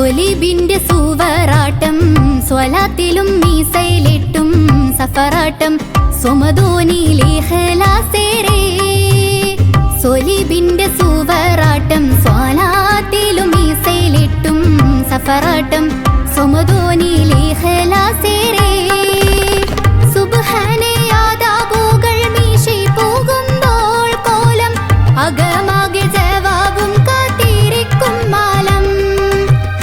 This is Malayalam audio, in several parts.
സൊലിബിന്റെ സൂവറാട്ടം സ്വലാത്തിലും മീസയിലിട്ടും സഫറാട്ടം സുമദോനിയിലെ ഖലാസേരേ സൊലിബിന്റെ സൂവറാട്ടം സ്വലാത്തിലും മീസയിലിട്ടും സഫറാട്ടം സുമദോനിയിലെ ഖലാസേരേ സുബ്ഹാനേ യാദാബുകൾ മീശി പോകുമ്പോൾ കോലം അകമാകെ ജവാബും കാത്തിരിക്കും മാലം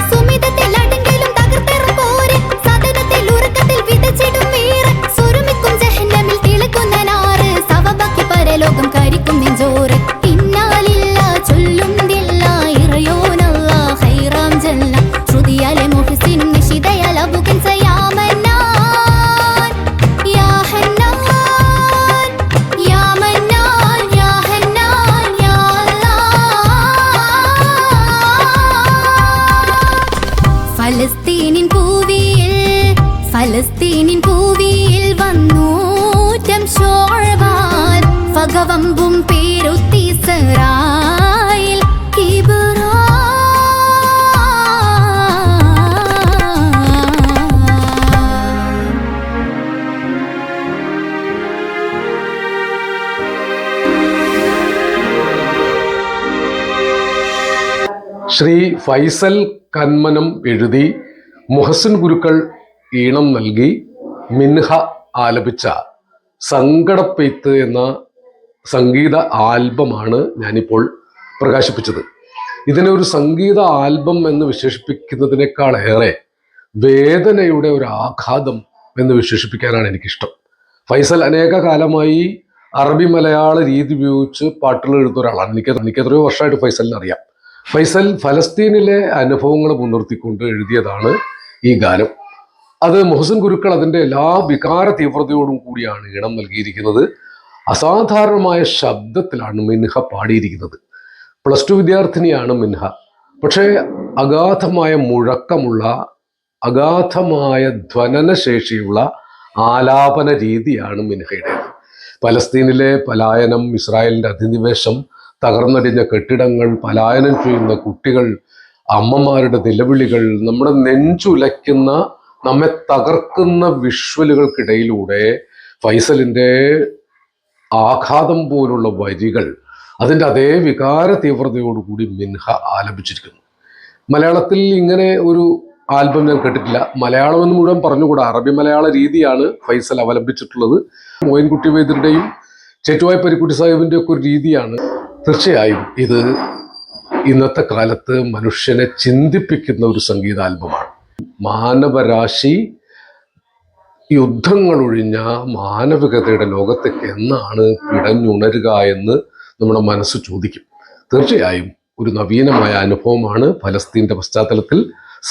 സുമിതത്തിൽ അടങ്കലും തകർത്തേറും പോരെ സദനത്തിൽ ഉറക്കത്തിൽ വിതച്ചിടും വീറ് സുരുമിക്കും ജഹന്നമിൽ തിളക്കുന്ന നാറ് സവബാക്കി പരലോകം കരിക്കും നെഞ്ചോറ് ഇന്നാലില്ല ചൊല്ലുന്നില്ല ഇറയോനല്ല ഖൈറാം ജല്ല ശ്രുതിയാലെ മുഹ്സിനും നിശിതയാൽ അബുകൻ സയാമന്നാൻ യാ ഹന്നാൻ യാ മന്നാൻ യാ ഹന്നാൻ യാ അല്ലാഹ് ഫലസ്തീനിൻ പൂവിയിൽ വന്നൂറ്റം ശോഅബാൻ ഫഗവമ്പും പേരുത്തി ഇസ്രായേൽ ശ്രീ ഫൈസൽ കന്മനം എഴുതി മുഹസിൻ ഗുരുക്കൾ ഈണം നൽകി മിൻഹ ആലപിച്ച സങ്കടപ്പെയ്ത്ത് എന്ന സംഗീത ആൽബമാണ് ഞാനിപ്പോൾ പ്രകാശിപ്പിച്ചത്. ഇതിനെ ഒരു സംഗീത ആൽബം എന്ന് വിശേഷിപ്പിക്കുന്നതിനേക്കാളേറെ വേദനയുടെ ഒരു ആഘാതം എന്ന് വിശേഷിപ്പിക്കാനാണ് എനിക്കിഷ്ടം. ഫൈസൽ അനേക കാലമായി അറബി മലയാള രീതി ഉപയോഗിച്ച് പാട്ടുകൾ എഴുതുന്ന ഒരാളാണ്. എനിക്ക് എത്രയോ വർഷമായിട്ട് ഫൈസലിനെ അറിയാം. ഫൈസൽ ഫലസ്തീനിലെ അനുഭവങ്ങൾ മുൻനിർത്തിക്കൊണ്ട് എഴുതിയതാണ് ഈ ഗാനം. അത് മുഹസിൻ ഗുരുക്കൾ അതിൻ്റെ എല്ലാ വികാര തീവ്രതയോടും കൂടിയാണ് ഈണം നൽകിയിരിക്കുന്നത്. അസാധാരണമായ ശബ്ദത്തിലാണ് മിൻഹ പാടിയിരിക്കുന്നത്. +2 വിദ്യാർത്ഥിനിയാണ് മിൻഹ. പക്ഷേ അഗാധമായ മുഴക്കമുള്ള അഗാധമായ ധ്വനനശേഷിയുള്ള ആലാപന രീതിയാണ് മിൻഹയുടെ. പലസ്തീനിലെ പലായനം, ഇസ്രായേലിൻ്റെ അധിനിവേശം, തകർന്നടിഞ്ഞ കെട്ടിടങ്ങൾ, പലായനം ചെയ്യുന്ന കുട്ടികൾ, അമ്മമാരുടെ നിലവിളികൾ, നമ്മുടെ നെഞ്ചുലയ്ക്കുന്ന നമ്മെ തകർക്കുന്ന വിഷ്വലുകൾക്കിടയിലൂടെ ഫൈസലിൻ്റെ ആഘാതം പോലുള്ള വരികൾ അതിൻ്റെ അതേ വികാര തീവ്രതയോടുകൂടി മിൻഹ ആലപിച്ചിരിക്കുന്നു. മലയാളത്തിൽ ഇങ്ങനെ ഒരു ആൽബം ഞാൻ കേട്ടിട്ടില്ല. മലയാളം എന്ന് മുഴുവൻ പറഞ്ഞുകൂടാ, അറബി മലയാള രീതിയാണ് ഫൈസൽ അവലംബിച്ചിട്ടുള്ളത്. മോയിൻകുട്ടി വൈദ്യരുടെയും ചേറ്റുവായ പരിക്കുട്ടി സാഹിബിൻ്റെ ഒക്കെ ഒരു രീതിയാണ്. തീർച്ചയായും ഇത് ഇന്നത്തെ കാലത്ത് മനുഷ്യനെ ചിന്തിപ്പിക്കുന്ന ഒരു സംഗീത ആൽബമാണ്. മാനവരാശി യുദ്ധങ്ങളൊഴിഞ്ഞ മാനവികതയുടെ ലോകത്തേക്ക് എന്നാണ് പിടഞ്ഞുണരുക എന്ന് നമ്മുടെ മനസ്സ് ചോദിക്കും. തീർച്ചയായും ഒരു നവീനമായ അനുഭവമാണ് ഫലസ്തീൻ്റെ പശ്ചാത്തലത്തിൽ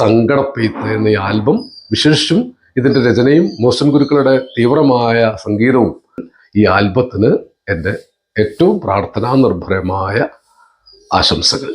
സങ്കടപ്പെയ്ത്ത് എന്ന ഈ ആൽബം. വിശേഷിച്ചും ഇതിൻ്റെ രചനയും മുഹസിൻ ഗുരുക്കളുടെ തീവ്രമായ സംഗീതവും ഈ ആൽബത്തിന് എൻ്റെ ഏറ്റവും പ്രാർത്ഥനാ നിർഭരമായ ആശംസകൾ.